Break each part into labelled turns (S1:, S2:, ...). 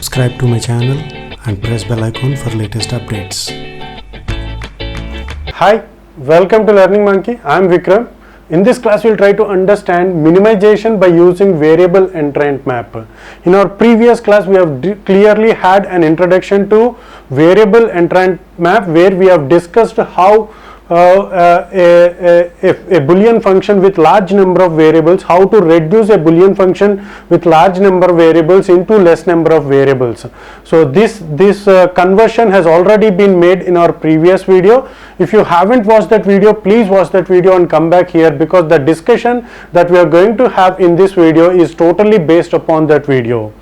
S1: subscribe to my channel and press bell icon for latest updates.
S2: Hi, welcome to Learning Monkey. I am Vikram. In this class, we will try to understand minimization by using variable entrant map. In our previous class, we have clearly had an introduction to variable entrant map where we have discussed how a Boolean function with large number of variables, how to reduce a Boolean function with large number of variables into less number of variables. So this conversion has already been made in our previous video. If you haven't watched that video, please watch that video and come back here, because the discussion that we are going to have in this video is totally based upon that video.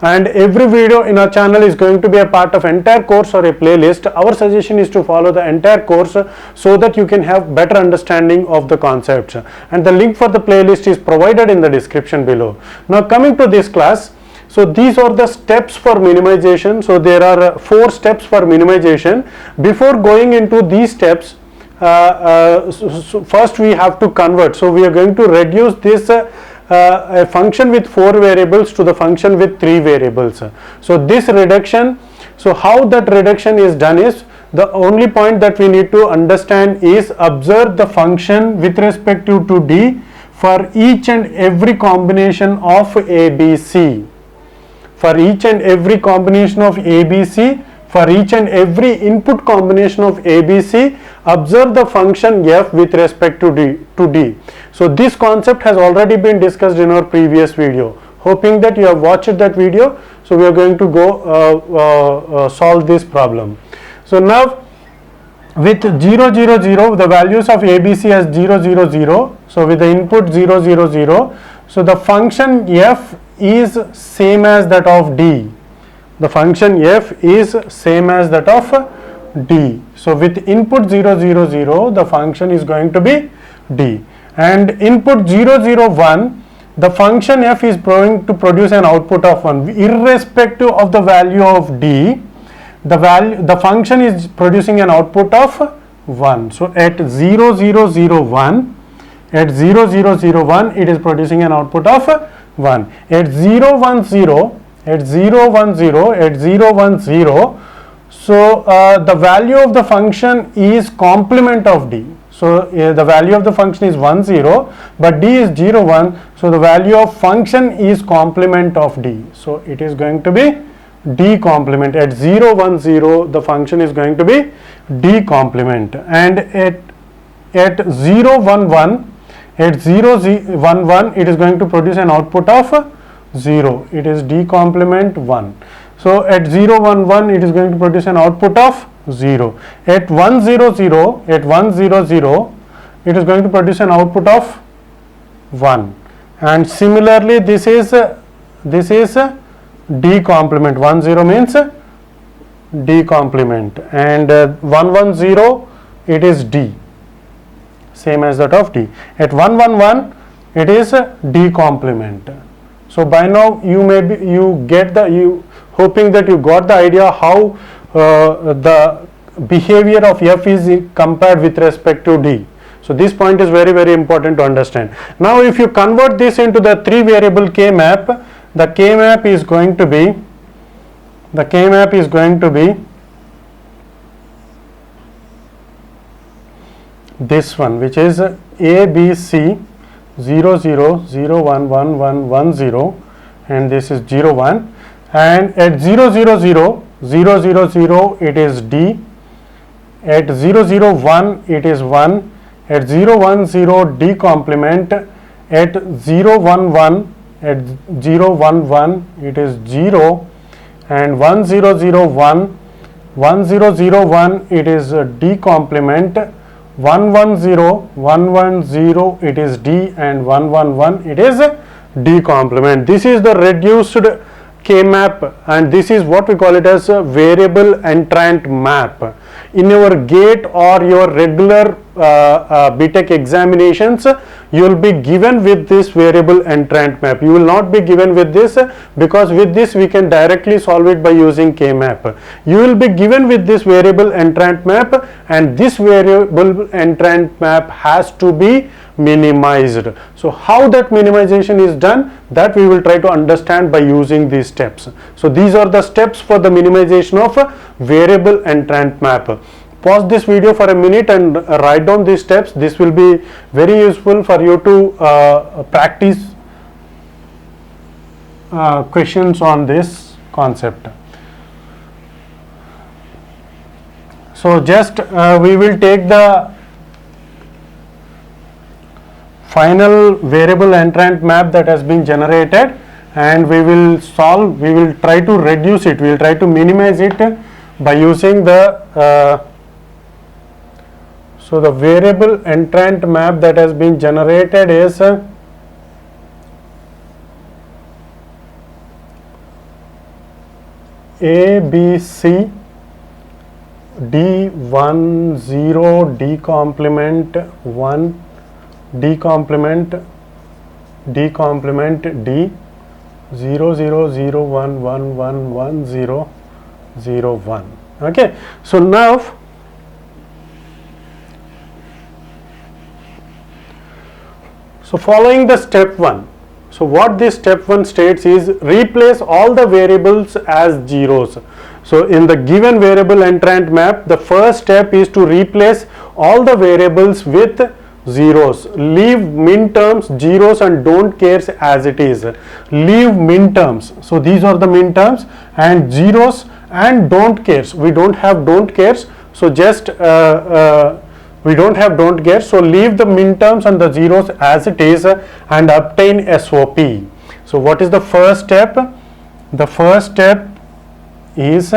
S2: And every video in our channel is going to be a part of entire course or a playlist. Our suggestion is to follow the entire course so that you can have better understanding of the concepts, and the link for the playlist is provided in the description below. Now coming to this class, so these are the steps for minimization. So there are 4 steps for minimization. Before going into these steps, first we have to convert. So we are going to reduce this a function with 4 variables to the function with 3 variables. So this reduction, so how that reduction is done is, the only point that we need to understand is observe the function with respect to d for each and every combination of ABC. For each and every combination of ABC, for each and every input combination of ABC, observe the function f with respect to d. So this concept has already been discussed in our previous video. Hoping that you have watched that video. So we are going to go solve this problem. So now with 0 0 0, the values of ABC as 0 0 0. So with the input 0 0 0, so the function f is same as that of d. The function f is same as that of d. So with input 0 0 0, the function is going to be d, and input 0 0 1, the function f is going to produce an output of 1 irrespective of the value of d. The function is producing an output of 1. So at 0 0 0 1, at 0 0 0 1, it is producing an output of 1. At 0 1 0, at 0 1 0, at 0 1 0, so the value of the function is complement of d. So the value of the function is 1 0, but d is 0 1, so the value of function is complement of d. So it is going to be d complement. At 0 1 0, the function is going to be d complement, and at 0 1 1, at 0 1 1, it is going to produce an output of 0. It is d complement 1. So at 0 1 1, it is going to produce an output of 0. At 1 0 0, at 1 0 0, it is going to produce an output of 1. And similarly, this is d complement. 1 0 means d complement, and 1 1 0, it is d, same as that of d. At 1 1 1, it is d complement. So by now hoping that you got the idea how the behavior of f is compared with respect to d. So this point is very, very important to understand. Now if you convert this into the 3 variable k map, the k map is going to be this one, which is ABC 0 0 0 1 1 1 1 0, and this is 0 1, and at 0 0 0 0 0 0, it is d, at 0 0 1, it is 1, at 0 1 0, d complement, at 0 1 1, at 0 1 1, it is 0, and 1 0 0 1, 1 0 0 1, it is d complement, 1 1 0 1 1 0, it is d, and 1 1 1, it is d complement. This is the reduced k map, and this is what we call it as a variable entrant map. In your GATE or your regular BTech examinations, you will be given with this variable entrant map. You will not be given with this, because with this we can directly solve it by using k map. You will be given with this variable entrant map, and this variable entrant map has to be minimized. So how that minimization is done, that we will try to understand by using these steps. So these are the steps for the minimization of a variable entrant map. Pause this video for a minute and write down these steps. This will be very useful for you to practice questions on this concept. So just we will take the final variable entrant map that has been generated, and we will try to reduce it, we will try to minimize it by using the so the variable entrant map that has been generated is ABC D10 D complement 1 D complement D 0001111001. Okay, so now following the step 1, so what this step 1 states is replace all the variables as zeros. So in the given variable entrant map, the first step is to replace all the variables with zeros. Leave min terms, zeros and don't cares as it is. Leave min terms. So these are the min terms, and zeros and don't cares. We don't have don't cares. So just we don't have don't care, so leave the min terms and the zeros as it is and obtain SOP. So what is the first step? The first step is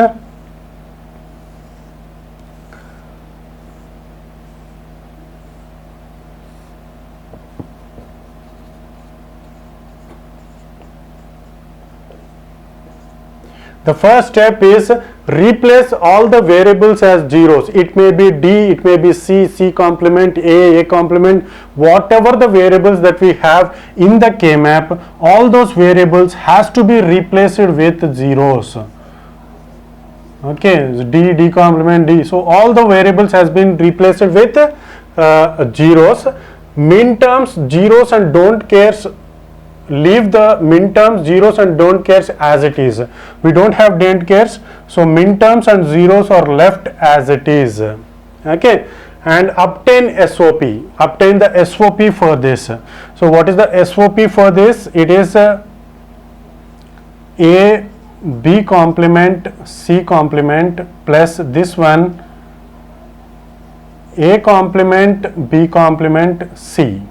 S2: replace all the variables as zeros. It may be D, it may be C, C complement, A complement, whatever the variables that we have in the K-map, all those variables has to be replaced with zeros. Okay, D complement D. So all the variables has been replaced with zeros. Min terms, zeros and don't cares, leave the min terms, zeros and don't cares as it is. We don't have don't cares, so min terms and zeros are left as it is. Okay, and obtain SOP. Obtain the SOP for this. So what is the SOP for this? It is A B complement C complement plus this one A complement B complement C.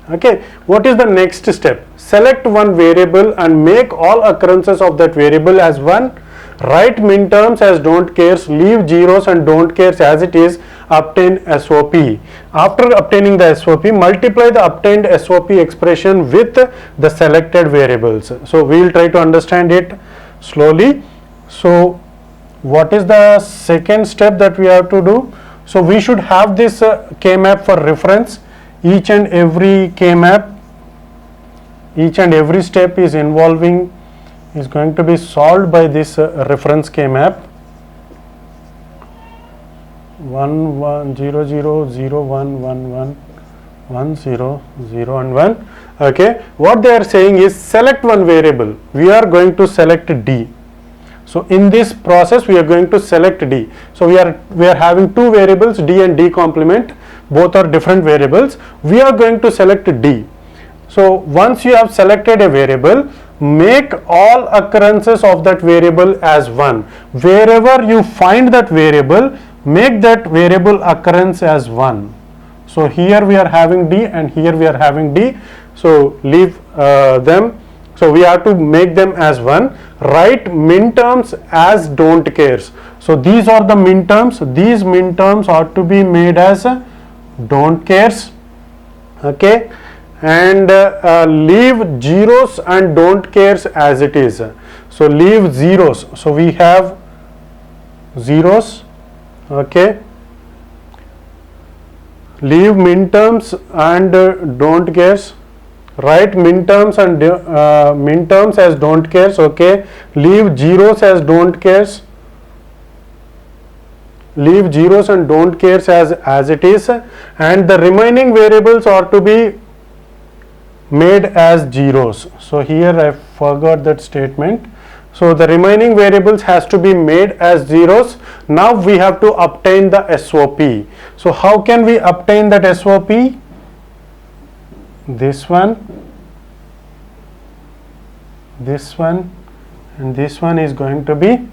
S2: Okay, what is the next step? Select one variable and make all occurrences of that variable as 1. Write min terms as don't cares, leave zeros and don't cares as it is, obtain SOP. After obtaining the SOP, multiply the obtained SOP expression with the selected variables. So we will try to understand it slowly. So what is the second step that we have to do? So we should have this K-map for reference. Each and every K-map, each and every step is going to be solved by this reference K-map. 1 1 0 0 0 1 1 1 1 0 0 and 1. Okay, what they are saying is select one variable. We are going to select D. So in this process we are going to select D. So we are having two variables, D and D complement. Both are different variables. We are going to select D. So once you have selected a variable, make all occurrences of that variable as 1. Wherever you find that variable, make that variable occurrence as 1. So here we are having D and here we are having D. So leave them. So we have to make them as 1. Write min terms as don't cares. So these are the min terms. These min terms are to be made as don't cares. Okay, and leave zeros and don't cares as it is. So leave zeros. So we have zeros. Okay, leave min terms and don't cares. Write min terms and min terms as don't cares. Okay, leave zeros as don't cares. leave zeros and don't cares as it is, and the remaining variables are to be made as zeros. So here I forgot that statement. So the remaining variables has to be made as zeros. Now we have to obtain the SOP. So how can we obtain that SOP? This one, and this one is going to be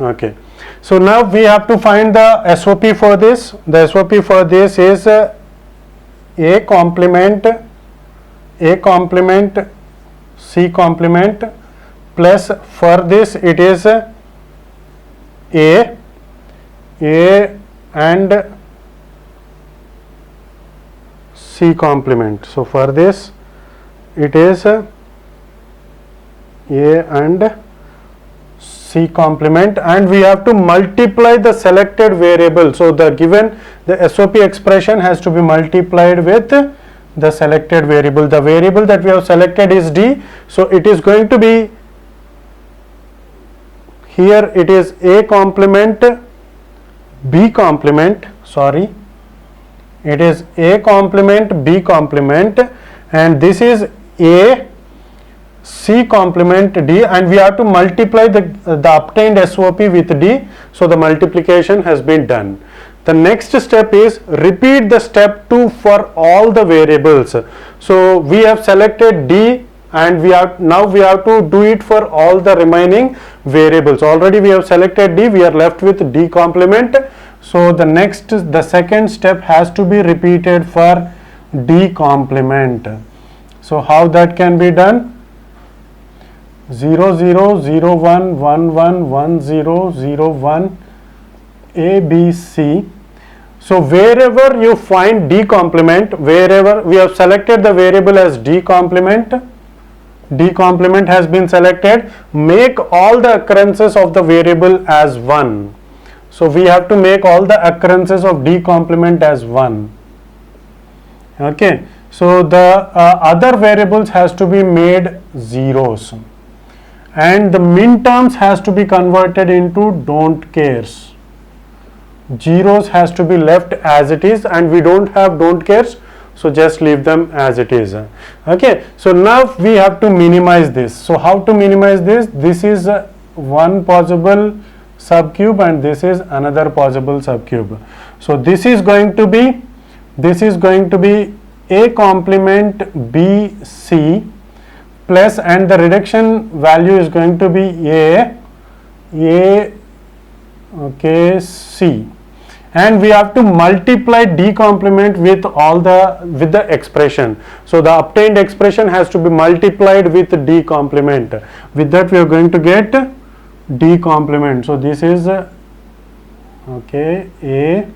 S2: okay. So now we have to find the SOP for this. The SOP for this is A complement C complement plus, for this it is A and C complement. So for this it is A and C complement, and we have to multiply the selected variable. So the SOP expression has to be multiplied with the selected variable. The variable that we have selected is D, so it is going to be, here it is A complement B complement, sorry, it is A complement B complement, and this is A C complement D, and we have to multiply the obtained SOP with D. So the multiplication has been done. The next step is repeat the step 2 for all the variables. So we have selected D, and now we have to do it for all the remaining variables. Already we have selected D, we are left with D complement. So the second step has to be repeated for D complement. So how that can be done? 0 0 0 1 1 1 1 0 0 1 A B C. So wherever you find D complement, wherever we have selected the variable as D complement has been selected, make all the occurrences of the variable as 1. So we have to make all the occurrences of D complement as 1. Okay, so the other variables has to be made zeros, and the min terms has to be converted into don't cares. Zeros has to be left as it is, and we don't have don't cares, so just leave them as it is. Okay, so now we have to minimize this. So how to minimize this? This is one possible subcube, and this is another possible subcube. So this is going to be A complement B C plus, and the reduction value is going to be A okay C, and we have to multiply D complement with the expression. So the obtained expression has to be multiplied with D complement. With that we are going to get D complement. So this is okay A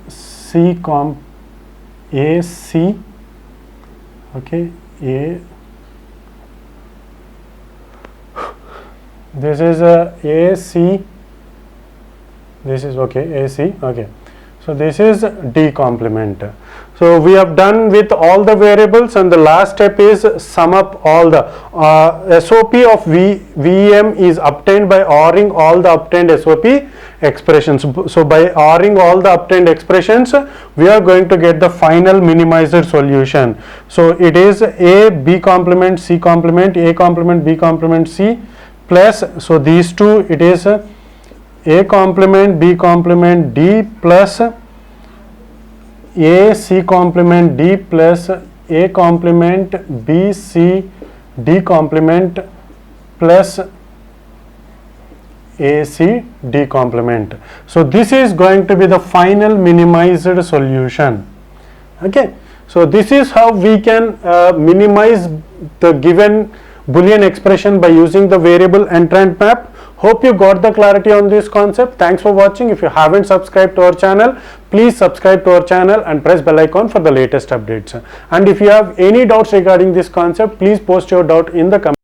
S2: C okay A, this is AC, this is okay AC, okay. So this is D complement. So we have done with all the variables, and the last step is sum up all the SOP of VEM is obtained by ORing all the obtained SOP expressions. So by ORing all the obtained expressions, we are going to get the final minimizer solution. So it is A B complement C complement, A complement B complement C plus, so these two, it is A complement B complement D plus A C complement D plus A complement B C D complement plus A C D complement. So this is going to be the final minimized solution. Okay, so this is how we can minimize the given Boolean expression by using the variable entrant map. Hope you got the clarity on this concept. Thanks for watching. If you haven't subscribed to our channel, please subscribe to our channel and press bell icon for the latest updates. And if you have any doubts regarding this concept, please post your doubt in the comments.